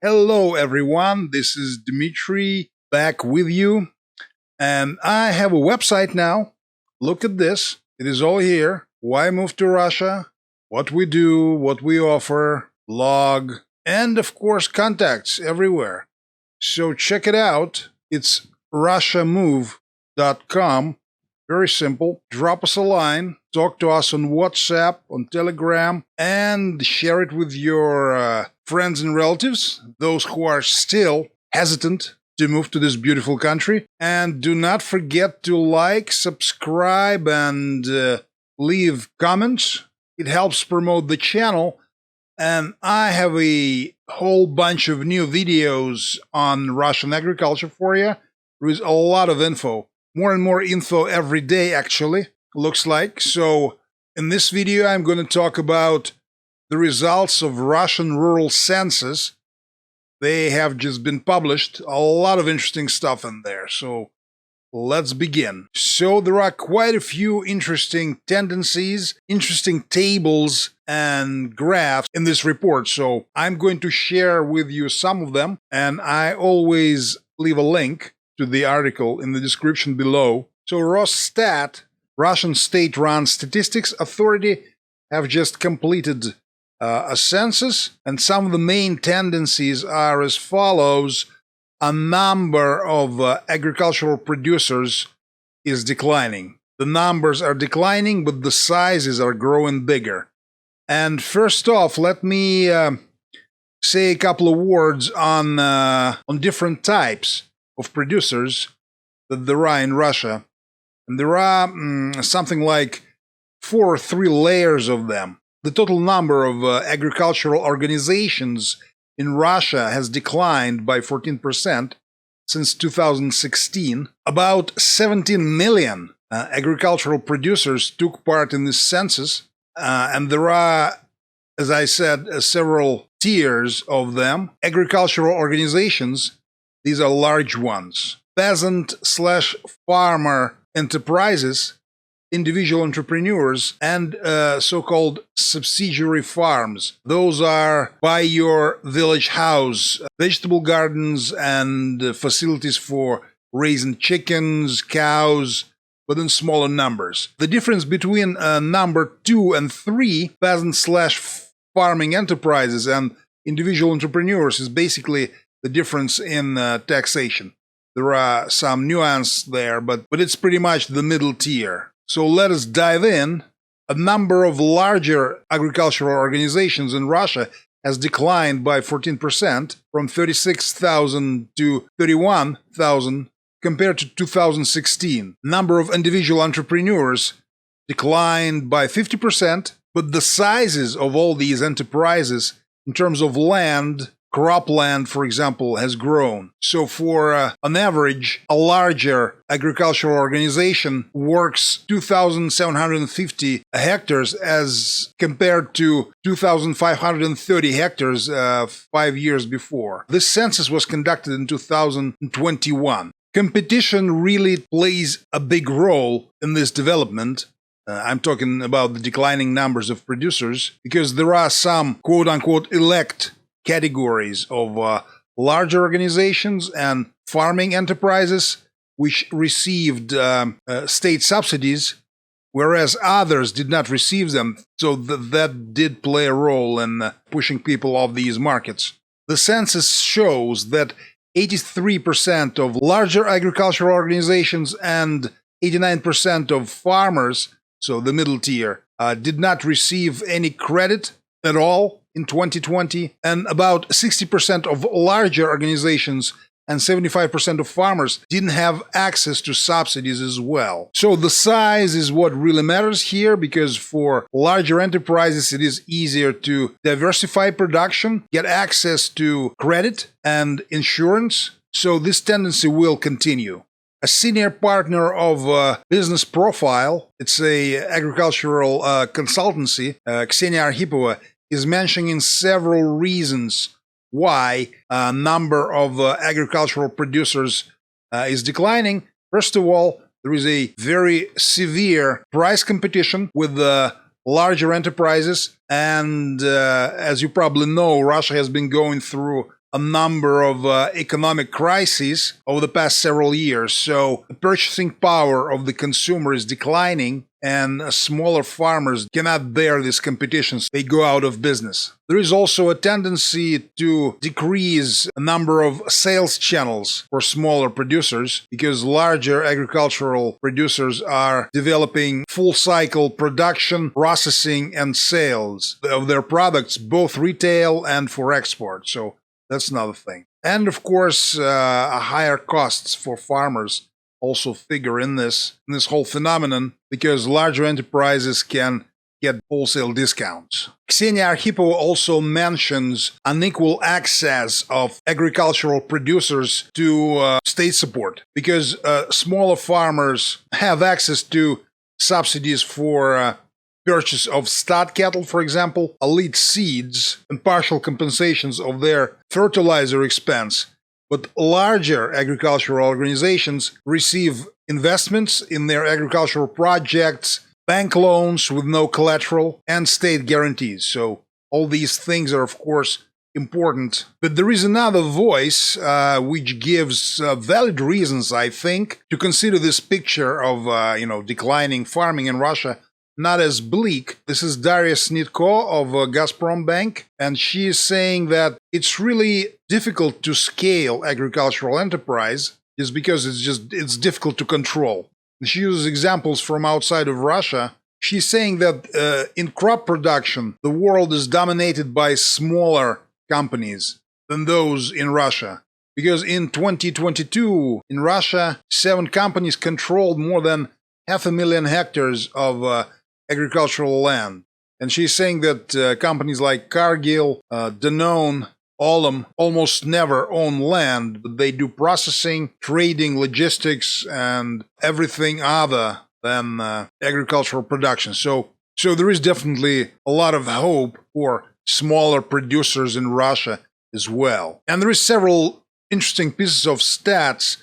Hello, everyone. This is Dmitry back with you. And I have a website now. Look at this. It is all here. Why move to Russia? What we do, what we offer, blog, and of course, contacts everywhere. So check it out. It's RussiaMove.com. Very simple. Drop us a line, talk to us on WhatsApp, on Telegram, and share it with your friends and relatives, those who are still hesitant to move to this beautiful country. And do not forget to like, subscribe, and leave comments. It helps promote the channel. And I have a whole bunch of new videos on Russian agriculture for you. There is a lot of info. More and more info every day, actually, looks like. So in this video, I'm going to talk about the results of Russian rural census. They have just been published. A lot of interesting stuff in there. So let's begin. So there are quite a few interesting tendencies, interesting tables and graphs in this report. So I'm going to share with you some of them. And I always leave a link to the article in the description below. So Rosstat, Russian State-Run Statistics Authority, have just completed a census, and some of the main tendencies are as follows. A number of agricultural producers is declining. The numbers are declining, but the sizes are growing bigger. And first off, let me say a couple of words on different types of producers that there are in Russia. And there are something like 4 or 3 layers of them. The total number of agricultural organizations in Russia has declined by 14% since 2016. About 17 million agricultural producers took part in this census. And there are, as I said, several tiers of them. Agricultural organizations, these are large ones. Peasant/farmer enterprises, individual entrepreneurs, and so-called subsidiary farms. Those are by your village house, vegetable gardens and facilities for raising chickens, cows, but in smaller numbers. The difference between number 2 and 3, peasant/farming enterprises and individual entrepreneurs, is basically the difference in taxation. There are some nuance there, but it's pretty much the middle tier. So let us dive in. A number of larger agricultural organizations in Russia has declined by 14%, from 36,000 to 31,000 compared to 2016. Number of individual entrepreneurs declined by 50%, but the sizes of all these enterprises in terms of land, cropland, for example, has grown. So for on average, a larger agricultural organization works 2,750 hectares as compared to 2,530 hectares 5 years before. This census was conducted in 2021. Competition really plays a big role in this development. I'm talking about the declining numbers of producers, because there are some quote-unquote elect categories of larger organizations and farming enterprises which received state subsidies, whereas others did not receive them. So that did play a role in pushing people off these markets. The census shows that 83% of larger agricultural organizations and 89% of farmers, so the middle tier, did not receive any credit at all in 2020, and about 60% of larger organizations and 75% of farmers didn't have access to subsidies as well. So the size is what really matters here, because for larger enterprises it is easier to diversify production, get access to credit and insurance. So this tendency will continue. A senior partner of Business Profile, it's a agricultural consultancy, Ksenia Arhipova, is mentioning several reasons why a number of agricultural producers is declining. First of all, there is a very severe price competition with the larger enterprises. And as you probably know, Russia has been going through a number of economic crises over the past several years. So the purchasing power of the consumer is declining, and smaller farmers cannot bear this competition. They go out of business. There is also a tendency to decrease the number of sales channels for smaller producers because larger agricultural producers are developing full cycle production, processing, and sales of their products, both retail and for export. So that's another thing. And of course, higher costs for farmers also figure in this whole phenomenon because larger enterprises can get wholesale discounts. Ksenia Arkhipova also mentions unequal access of agricultural producers to state support because smaller farmers have access to subsidies for purchase of stud cattle, for example, elite seeds, and partial compensations of their fertilizer expense. But larger agricultural organizations receive investments in their agricultural projects, bank loans with no collateral, and state guarantees. So all these things are, of course, important. But there is another voice which gives valid reasons, I think, to consider this picture of declining farming in Russia not as bleak. This is Daria Snitko of Gazprom Bank, and she is saying that it's really difficult to scale agricultural enterprise just because it's difficult to control. She uses examples from outside of Russia. She's saying that in crop production, the world is dominated by smaller companies than those in Russia. Because in 2022, in Russia, 7 companies controlled more than 500,000 hectares of agricultural land. And she's saying that companies like Cargill, Danone, Olam almost never own land, but they do processing, trading, logistics, and everything other than agricultural production. So there is definitely a lot of hope for smaller producers in Russia as well. And there is several interesting pieces of stats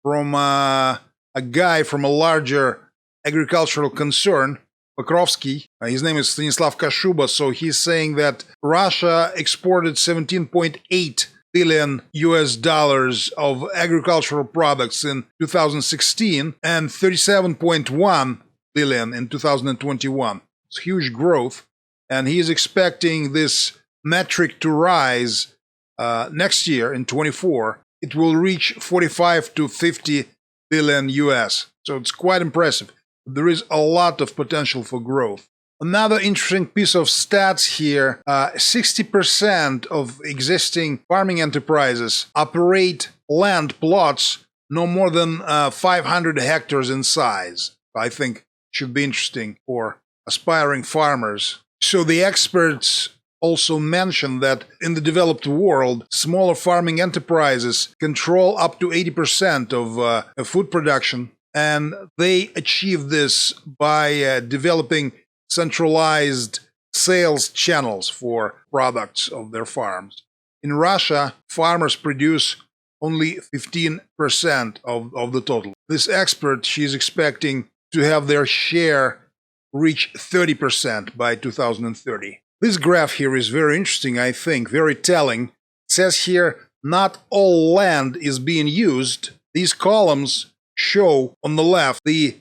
from a guy from a larger agricultural concern, Pokrovsky. His name is Stanislav Kashuba. So he's saying that Russia exported 17.8 billion US dollars of agricultural products in 2016 and 37.1 billion in 2021. It's huge growth, and he's expecting this metric to rise next year in 24. It will reach 45 to 50 billion US. So it's quite impressive. There is a lot of potential for growth. Another interesting piece of stats here, 60% of existing farming enterprises operate land plots no more than 500 hectares in size. I think it should be interesting for aspiring farmers. So the experts also mention that in the developed world, smaller farming enterprises control up to 80% of food production. And they achieve this by developing centralized sales channels for products of their farms. In Russia, farmers produce only 15% of the total. This expert, she's expecting to have their share reach 30% by 2030. This graph here is very interesting, I think, very telling. It says here, not all land is being used. These columns show on the left the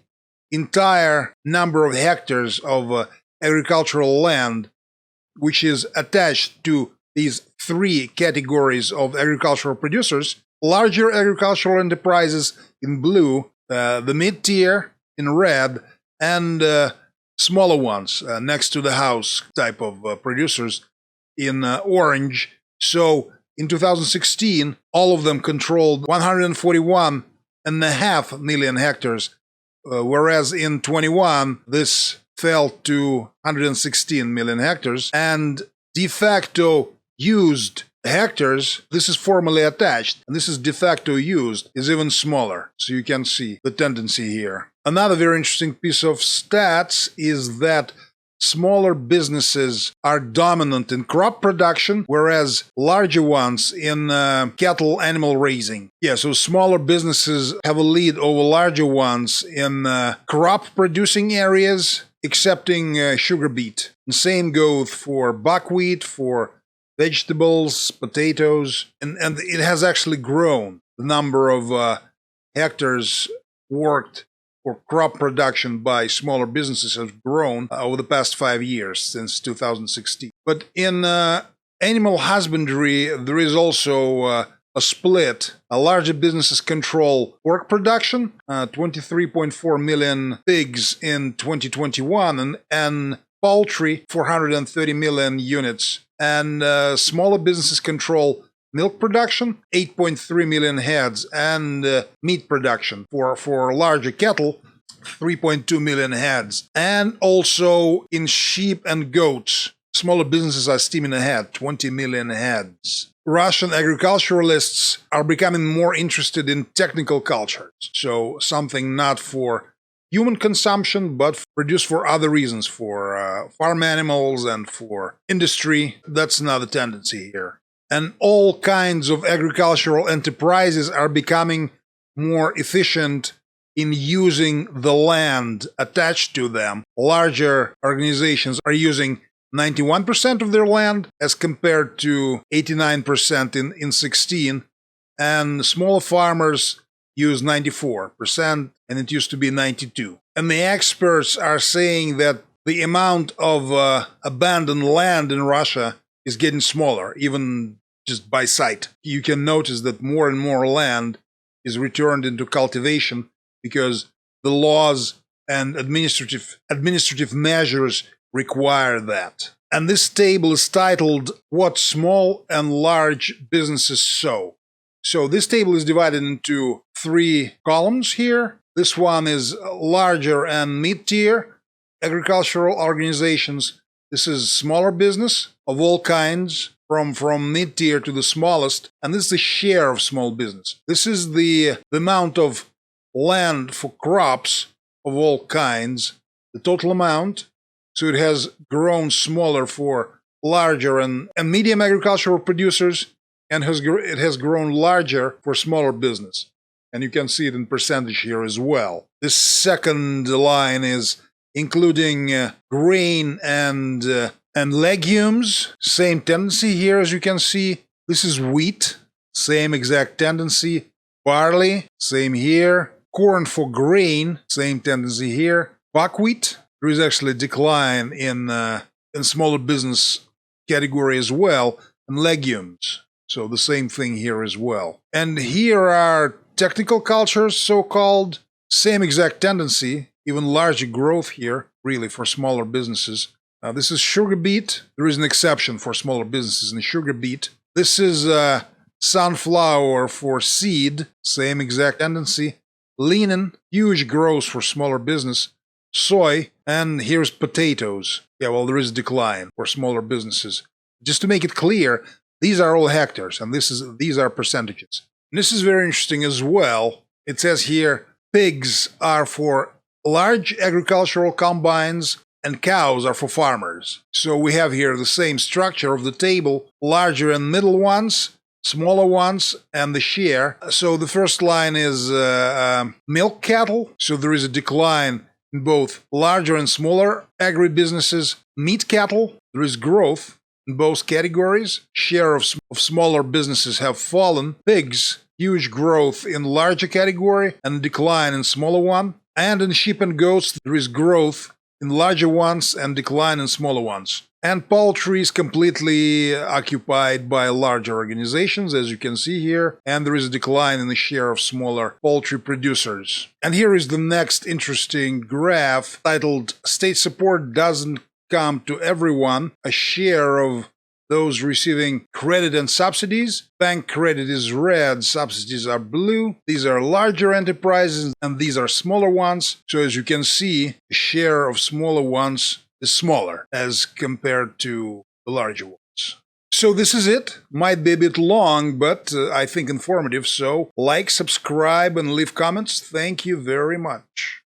entire number of hectares of agricultural land which is attached to these 3 categories of agricultural producers: larger agricultural enterprises in blue, the mid-tier in red, and smaller ones next to the house type of producers in orange. So in 2016, all of them controlled 141.5 million hectares, whereas in 21, this fell to 116 million hectares. And de facto used hectares, this is formally attached, and this is de facto used, is even smaller. So you can see the tendency here. Another very interesting piece of stats is that smaller businesses are dominant in crop production, whereas larger ones in cattle animal raising. Yeah, so smaller businesses have a lead over larger ones in crop producing areas, excepting sugar beet. And same goes for buckwheat, for vegetables, potatoes, and it has actually grown. The number of hectares worked for crop production by smaller businesses has grown over the past 5 years, since 2016. But in animal husbandry, there is also a split. Larger businesses control pork production, 23.4 million pigs in 2021, and poultry, 430 million units. And smaller businesses control milk production, 8.3 million heads, and meat production for larger cattle, 3.2 million heads. And also in sheep and goats, smaller businesses are steaming ahead, 20 million heads. Russian agriculturalists are becoming more interested in technical cultures, so something not for human consumption, but produced for other reasons, for farm animals and for industry. That's another tendency here. And all kinds of agricultural enterprises are becoming more efficient in using the land attached to them. Larger organizations are using 91% of their land as compared to 89% in 16, and smaller farmers use 94%, and it used to be 92. And the experts are saying that the amount of abandoned land in Russia is getting smaller, even just by sight. You can notice that more and more land is returned into cultivation because the laws and administrative measures require that. And this table is titled What Small and Large Businesses Sow. So this table is divided into 3 columns here. This one is larger and mid-tier agricultural organizations. This is smaller business of all kinds, from mid-tier to the smallest, and this is the share of small business. This is the amount of land for crops of all kinds, the total amount. So it has grown smaller for larger and medium agricultural producers, and it has grown larger for smaller business. And you can see it in percentage here as well. This second line is including grain and legumes. Same tendency here, as you can see. This is wheat, same exact tendency. Barley, same here. Corn for grain, same tendency here. Buckwheat, there is actually a decline in smaller business category as well. And legumes, so the same thing here as well. And here are technical cultures, so-called. Same exact tendency, even larger growth here, really, for smaller businesses. This is sugar beet. There is an exception for smaller businesses in sugar beet. This is sunflower for seed, same exact tendency. Linen, huge growth for smaller business. Soy, and here's potatoes. Yeah, well, there is a decline for smaller businesses. Just to make it clear, these are all hectares, and these are percentages. And this is very interesting as well. It says here, pigs are for large agricultural combines, and cows are for farmers. So we have here the same structure of the table, larger and middle ones, smaller ones, and the share. So the first line is milk cattle. So there is a decline in both larger and smaller agribusinesses. Meat cattle, there is growth in both categories. Share of smaller businesses have fallen. Pigs, huge growth in larger category and decline in smaller one. And in sheep and goats, there is growth in larger ones and decline in smaller ones. And poultry is completely occupied by larger organizations, as you can see here, and there is a decline in the share of smaller poultry producers. And here is the next interesting graph titled State Support Doesn't Come to Everyone, a share of those receiving credit and subsidies. Bank credit is red, subsidies are blue. These are larger enterprises and these are smaller ones. So as you can see, the share of smaller ones is smaller as compared to the larger ones. So this is it. Might be a bit long, but I think informative. So like, subscribe, and leave comments. Thank you very much.